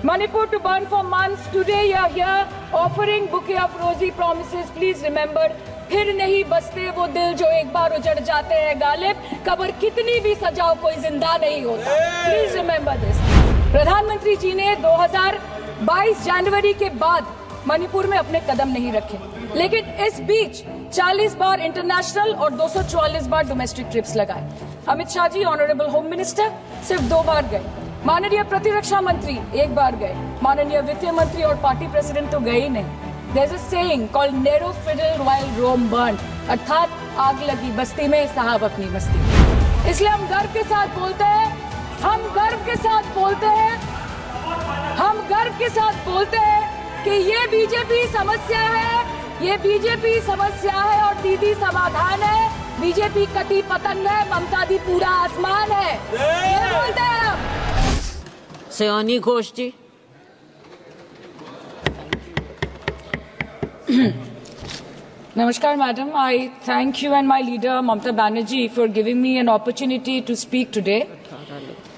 Manipur to burn for months. Today you are here offering bouquet of rosy promises. Please remember, फिर नहीं बसते वो दिल जो एक बार उजड़ जाते हैं गालिब, कब्र कितनी भी सजाओ कोई जिंदा नहीं होता. Please remember this. प्रधानमंत्री जी ने 2022 जनवरी के बाद मणिपुर में अपने कदम नहीं रखे, लेकिन इस बीच 40 बार इंटरनेशनल और 244 बार डोमेस्टिक ट्रिप्स लगाए. Amit Shah ji, honourable home minister, सिर्फ 2 बार गए. माननीय प्रतिरक्षा मंत्री 1 बार गए. माननीय वित्त मंत्री और पार्टी प्रेसिडेंट तो गए ही नहीं. There's a saying called narrow fiddle while Rome burned, अर्थात आग लगी बस्ती में साहब अपनी मस्ती में. इसलिए हम गर्व के साथ बोलते हैं, हम गर्व के साथ बोलते हैं, हम गर्व के साथ बोलते हैं कि ये बीजेपी समस्या है, ये बीजेपी समस्या है और दीदी समाधान है. बीजेपी कटी पतंग है, ममता दी पूरा आसमान है. ये बोलते हैं हम. सयानी घोष जी. Namaskar, madam. I thank you and my leader, Mamata Banerjee, for giving me an opportunity to speak today.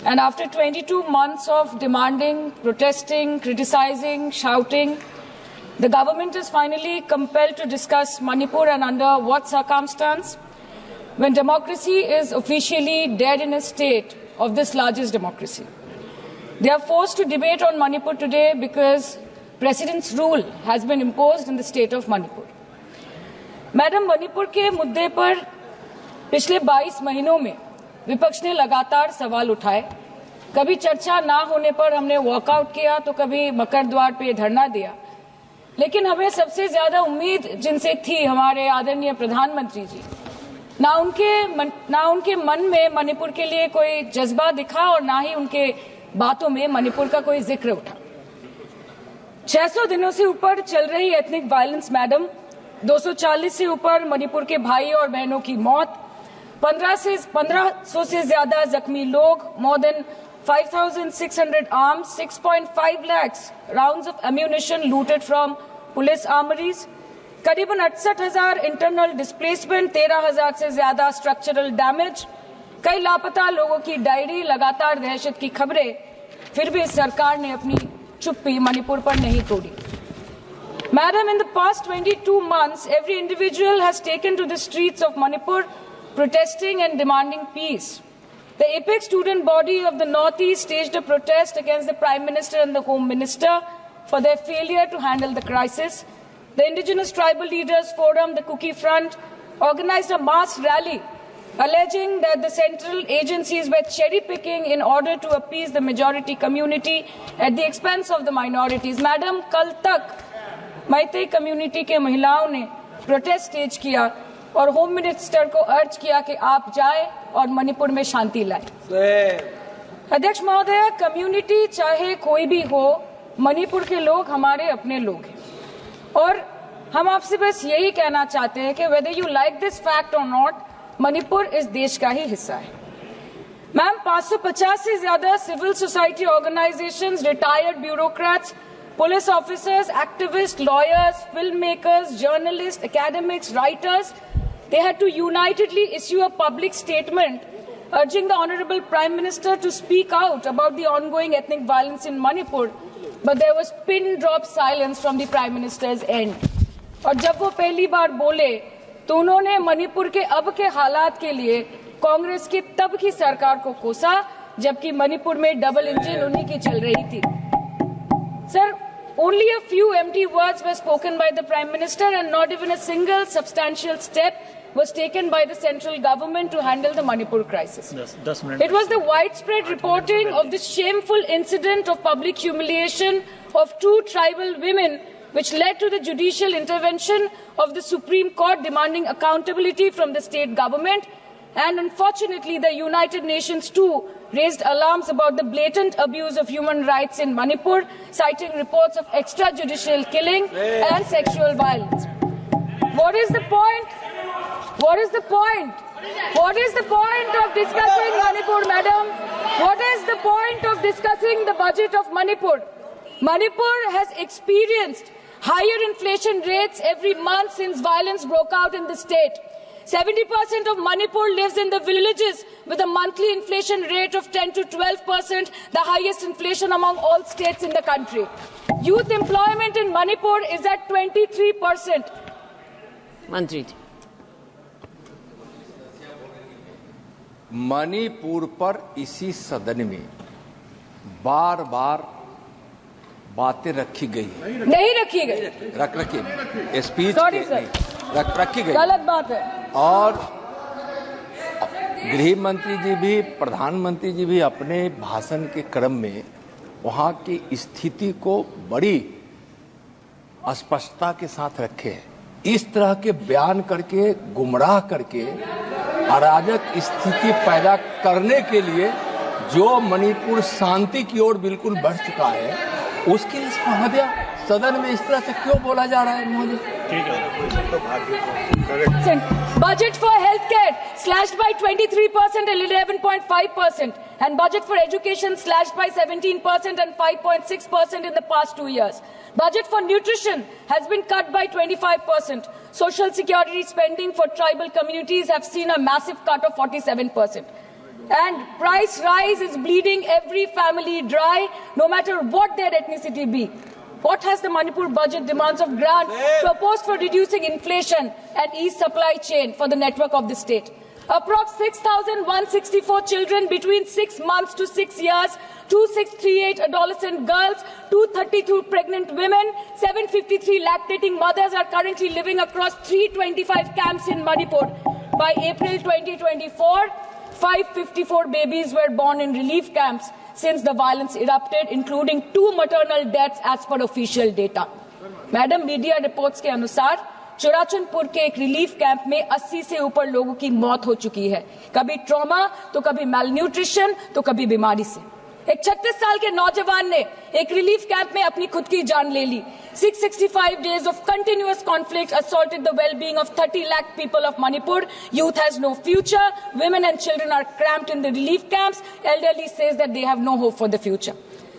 And after 22 months of demanding, protesting, criticizing, shouting, the government is finally compelled to discuss Manipur, and under what circumstance? When democracy is officially dead in a state of this largest democracy. They are forced to debate on Manipur today because President's rule has been imposed in the state of Manipur. Madam, Manipur के मुद्दे पर पिछले 22 महीनों में विपक्ष ने लगातार सवाल उठाए. कभी चर्चा ना होने पर हमने वॉकआउट किया, तो कभी मकर द्वार पे धरना दिया. लेकिन हमें सबसे ज्यादा उम्मीद जिनसे थी हमारे आदरणीय प्रधानमंत्री जी, ना उनके मन में मणिपुर के लिए कोई जज्बा दिखा और ना ही उनके बातों में मणिपुर का कोई जिक्र उठा. 600 दिनों से ऊपर चल रही एथनिक वायलेंस मैडम, 240 से ऊपर मणिपुर के भाई और बहनों की मौत, 1500 से ज्यादा जख्मी लोग, more than 5,600 arms, 6.5 lakhs rounds of ammunition looted from police armories, करीबन 68,000 इंटरनल डिस्प्लेसमेंट, 13,000 से ज्यादा स्ट्रक्चरल डैमेज, कई लापता लोगों की डायरी, लगातार दहशत की खबरें. फिर भी सरकार ने अपनी चुप्पी मणिपुर पर नहीं तोड़ी. Madam, in the past 22 months, every individual has taken to the streets of Manipur protesting and demanding peace. The apex student body of the Northeast staged a protest against the Prime Minister and the Home Minister for their failure to handle the crisis. The Indigenous Tribal Leaders Forum, the Kuki Front, organized a mass rally alleging that the central agencies were cherry-picking in order to appease the majority community at the expense of the minorities. Madam, कल तक Meitei community के महिलाओं ने protest stage किया और home minister को अर्ज किया कि आप जाएं और मणिपुर में शांति लाएं. अध्यक्ष महोदय, कम्युनिटी चाहे कोई भी हो, मणिपुर के लोग हमारे अपने लोग हैं और हम आपसे बस यही कहना चाहते हैं कि whether you like this fact और नॉट, मणिपुर इस देश का ही हिस्सा है. मैम, 550 से ज्यादा civil society organisations, retired bureaucrats, police officers, activists, lawyers, filmmakers, journalists, academics, writers, they had to unitedly issue a public statement urging the Honorable Prime Minister to speak out about the ongoing ethnic violence in Manipur. But there was pin-drop silence from the Prime Minister's end. और जब वो पहली बार बोले तो उन्होंने मणिपुर के अब के हालात के लिए कांग्रेस की तब की सरकार को कोसा, जबकि मणिपुर में डबल इंजन उन्हीं की चल रही थी. Sir, only a few empty words were spoken by the Prime Minister and not even a single substantial step was taken by the central government to handle the Manipur crisis. It was the widespread reporting of this shameful incident of public humiliation of 2 tribal women which led to the judicial intervention of the Supreme Court demanding accountability from the state government. And unfortunately, the United Nations too raised alarms about the blatant abuse of human rights in Manipur, citing reports of extrajudicial killing and sexual violence. What is the point? What is the point? What is the point of discussing Manipur, madam? What is the point of discussing the budget of Manipur? Manipur has experienced higher inflation rates every month since violence broke out in the state. 70% of Manipur lives in the villages with a monthly inflation rate of 10 to 12%, the highest inflation among all states in the country. Youth employment in Manipur is at 23%. मंत्री जी, मणिपुर पर इसी सदन में बार बार बातें रखी गई है। नहीं रखी गई, रखी स्पीच रखी गई, गलत बात है। और गृह मंत्री जी भी, प्रधानमंत्री जी भी अपने भाषण के क्रम में वहां की स्थिति को बड़ी स्पष्टता के साथ रखे हैं। इस तरह के बयान करके, गुमराह करके अराजक स्थिति पैदा करने के लिए जो मणिपुर शांति की ओर बिल्कुल बढ़ चुका है, उसके लिए सदन में इस तरह से क्यों बोला जा रहा है Modi? Budget for healthcare slashed by 23% and 11.5%, and budget for education slashed by 17% and 5.6% in the past 2 years. Budget for nutrition has been cut by 25%. Social security spending for tribal communities have seen a massive cut of 47%. And price rise is bleeding every family dry, no matter what their ethnicity be. What has the Manipur budget demands of grant proposed for reducing inflation and ease supply chain for the network of the state? Approx 6,164 children between 6 months to 6 years, 2,638 adolescent girls, 232 pregnant women, 753 lactating mothers are currently living across 325 camps in Manipur. By April 2024, 554 babies were born in relief camps since the violence erupted, including 2 maternal deaths as per official data. Madam, media reports के अनुसार चुराचंदपुर के एक relief camp में 80 से ऊपर लोगों की मौत हो चुकी है, कभी ट्रॉमा तो कभी मैलन्यूट्रिशन तो कभी बीमारी से। एक 36 साल के नौजवान ने एक रिलीफ कैंप में अपनी खुद की जान ले ली। 665 days of continuous conflict assaulted the well-being of 30 lakh people of Manipur. Youth has no future. Women and children are cramped in the relief camps. Elderly says that they have no hope for the future.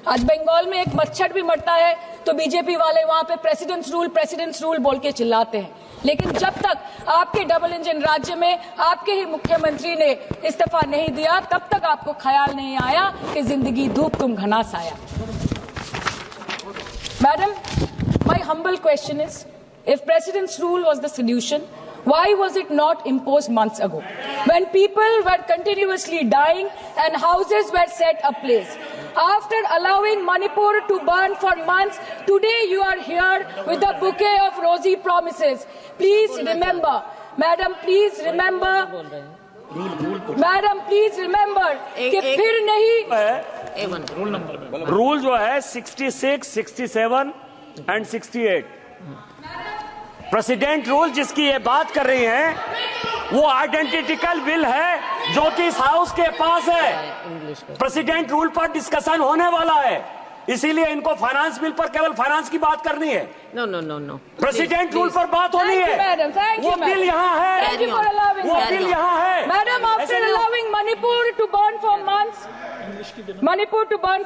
आज बंगाल में एक मच्छर भी मरता है तो BJP वाले वहां पे प्रेसिडेंट्स रूल बोल के चिल्लाते हैं, लेकिन जब तक आपके डबल इंजन राज्य में आपके ही मुख्यमंत्री ने इस्तीफा नहीं दिया, तब तक आपको ख्याल नहीं आया कि जिंदगी धूप तुम घना साया। Madam, my humble question is, if president's rule was the solution, why was it not imposed months ago, when people were continuously dying and houses were set ablaze? After allowing Manipur to burn for months, today you are here with a bouquet of rosy promises. Please remember, Madam, please remember, Madam, please remember कि फिर नहीं rule जो है 66, 67 and 68 president rule जिसकी ये बात कर रही हैं वो आइडेंटिकल बिल है जो कि इस हाउस के पास है। प्रेसिडेंट रूल पर डिस्कशन होने वाला है, इसीलिए इनको फाइनेंस बिल पर केवल फाइनेंस की बात करनी है। नो प्रेसिडेंट रूल पर बात होनी है। वो बिल यहाँ है, वो बिल यहाँ है। Madam, after allowing Manipur to burn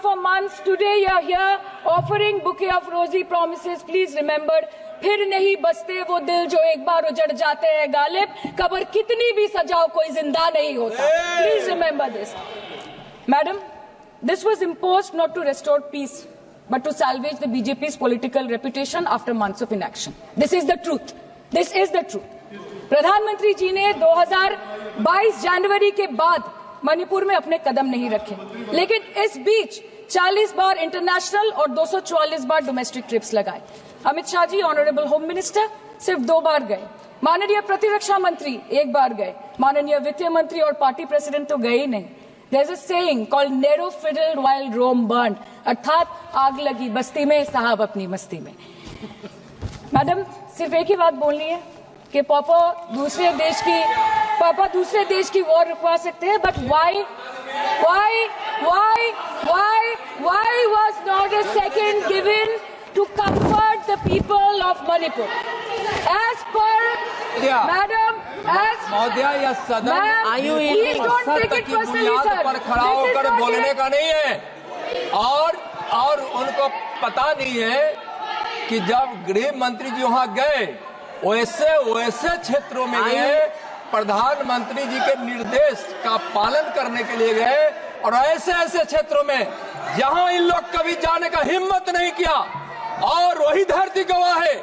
for months, today you are here offering bouquet of rosy promises. Please remember, फिर नहीं बसते वो दिल जो एक बार उजड़ जाते हैं गालिब, कब्र कितनी भी सजाओ कोई जिंदा नहीं होता। Please remember this. Madam, this was imposed not to restore peace, but to salvage the BJP's political reputation after months of inaction. This is the truth. This is the truth. प्रधानमंत्री जी ने 2022 जनवरी के बाद मणिपुर में अपने कदम नहीं रखे, लेकिन इस बीच 40 बार इंटरनेशनल और 244 बार डोमेस्टिक ट्रिप्स लगाए। Amit Shah ji, honourable home minister, सिर्फ 2 बार गए। माननीय प्रतिरक्षा मंत्री 1 बार गए। माननीय वित्त मंत्री और पार्टी प्रेसिडेंट तो गए ही नहीं। There's a saying called narrow fiddled while Rome burned, अर्थात आग लगी बस्ती में, साहब अपनी मस्ती में। मैडम, सिर्फ एक ही बात बोलनी है कि पापा दूसरे देश की वॉर रुकवा सकते हैं, but why was not a second given to comfort the people of Manipur? As per Madam, महोदया, यह सदन please don't take it personally, sir. पर खड़ा होकर बोलने का नहीं है। और उनको पता नहीं है कि जब गृह मंत्री जी वहां गए, वैसे क्षेत्रों में गए प्रधानमंत्री जी के निर्देश का पालन करने के लिए गए और ऐसे ऐसे क्षेत्रों में जहां इन लोग कभी जाने का हिम्मत नहीं किया, और वही धरती गवाह है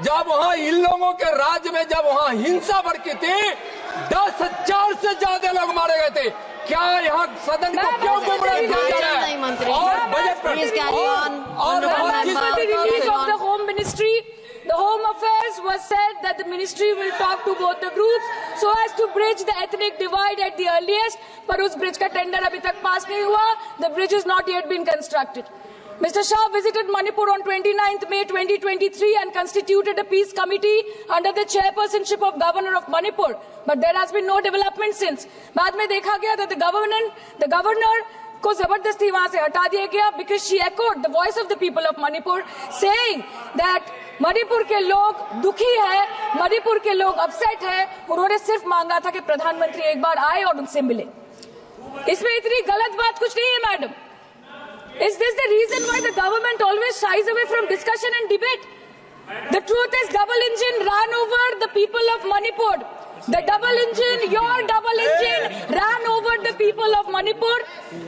जब वहां इन लोगों के राज्य में जब वहां हिंसा भड़की थी, 10,000 से ज्यादा लोग मारे गए थे। क्या यहाँ सदन को क्यों गुमराह किया जा रहा है? और बजट पर release of the Home Ministry, the Home Affairs was said that the ministry will talk to both the groups so as to bridge the ethnic divide at the earliest. पर उस ब्रिज का tender अभी तक पास नहीं हुआ. The bridge has not yet been constructed. Mr. Shah visited Manipur on 29th May 2023 and constituted a peace committee under the chairpersonship of Governor of Manipur. But there has been no development since. बाद में देखा गया that the governor को जबरदस्ती वहां से हटा दिया गया because she echoed the voice of the people of Manipur saying that Manipur के लोग दुखी है, मणिपुर के लोग अपसेट है. उन्होंने सिर्फ मांगा था कि प्रधानमंत्री एक बार आए और उनसे मिले. इसमें इतनी गलत बात कुछ नहीं है madam. Is this the reason why the government always shies away from discussion and debate? The truth is double engine ran over the people of Manipur. The double engine, your double engine ran over the people of Manipur.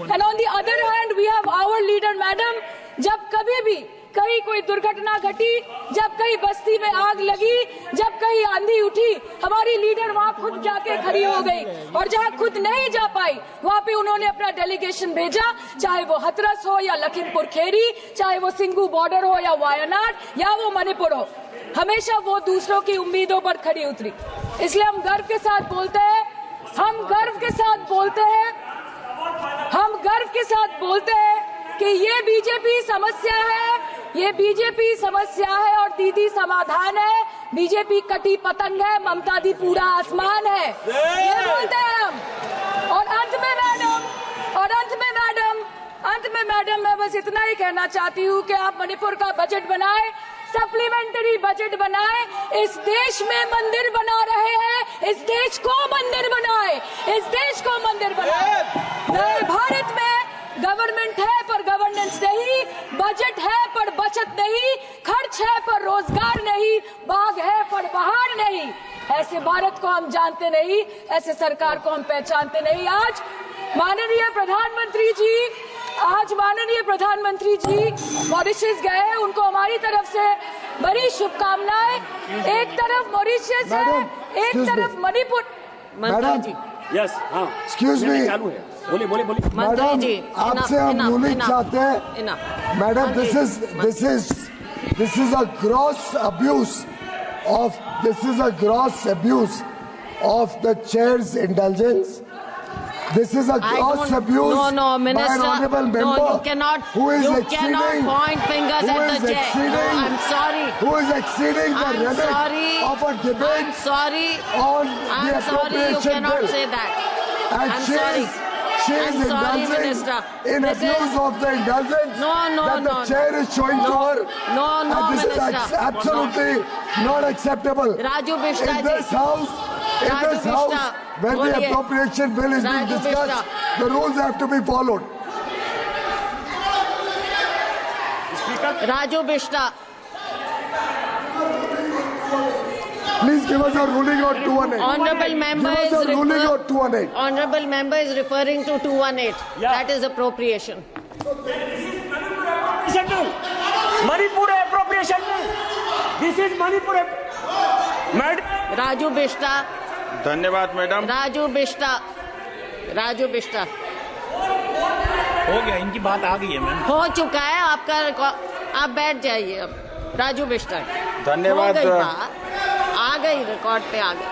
And on the other hand, we have our leader, madam. जब कभी भी कहीं कोई दुर्घटना घटी, जब कहीं बस्ती में आग लगी, जब कहीं आंधी उठी, हमारी लीडर वहां खुद जाके खड़ी हो गई. और जहां खुद नहीं जा पाई, वहां पे उन्होंने अपना डेलीगेशन भेजा, चाहे वो हथरस हो या लखीमपुर खीरी, चाहे वो सिंगू बॉर्डर हो या वायनाड या वो मणिपुर हो. हमेशा वो दूसरों की उम्मीदों पर खड़ी उतरी. इसलिए हम गर्व के साथ बोलते हैं, हम गर्व के साथ बोलते हैं, हम गर्व के साथ बोलते हैं कि ये बीजेपी समस्या है, ये बीजेपी समस्या है और दीदी समाधान है. बीजेपी कटी पतंग है, ममता दी पूरा आसमान है. ये बोलते हैं हम. और अंत में मैडम मैं बस इतना ही कहना चाहती हूँ कि आप मणिपुर का बजट बनाए, सप्लीमेंट्री बजट बनाए. इस देश में मंदिर बना रहे हैं, इस देश को मंदिर बनाए, इस देश को मंदिर बनाए. नए भारत में गवर्नमेंट है पर गवर्नेंस नहीं, बजट है पर बचत नहीं, खर्च है पर रोजगार नहीं, बाग है पर बहार नहीं. ऐसे भारत को हम जानते नहीं, ऐसे सरकार को हम पहचानते नहीं. आज माननीय प्रधानमंत्री जी मॉरिशस गए, उनको हमारी तरफ से बड़ी शुभकामनाएं. एक तरफ मॉरिशस है, एक तरफ मणिपुर. मंत्री जी, यस, हाँ, एक्सक्यूज मी, बोलिए. मंत्री जी, आपसे हम रूलिंग चाहते हैं. Madam, this is a gross abuse of the chair's indulgence. This is a gross abuse no, Minister, by an honorable member. No, you cannot point fingers at the chair. No, I'm sorry. Who is exceeding the limit of a debate I'm sorry. on the I'm sorry, you appropriation cannot bill. say that. And I'm she sorry. is I'm sorry, indulging Minister. in This abuse is- of the indulgence No, that the chair is showing to her. No, And this Minister. is absolutely not acceptable. Raju Bishta In this ji. house, Raju Bishta, when the बोलिए. appropriation bill is being Raju discussed, Bishta. the rules have to be followed. Raju Bishta. Please give us a ruling on 218. Honorable member Give us a ruling on 218. Honorable member is referring to 218. Yeah. That is appropriation. Manipur appropriation bill. This is Manipur. Madam. Raju Bishta. धन्यवाद madam. Raju Bishta. हो गया, इनकी बात आ गई है ma'am. हो चुका है आपका. आप बैठ जाइए अब. राजू बिष्टा. धन्यवाद. हो गई बात. आ गई, रिकॉर्ड पे आ गई.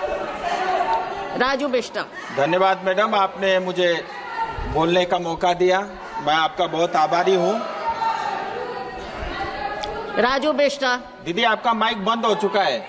राजू बिष्टा. धन्यवाद मैडम, आपने मुझे बोलने का मौका दिया, मैं आपका बहुत आभारी हूँ. राजू बिष्टा. दीदी, आपका माइक बंद हो चुका है.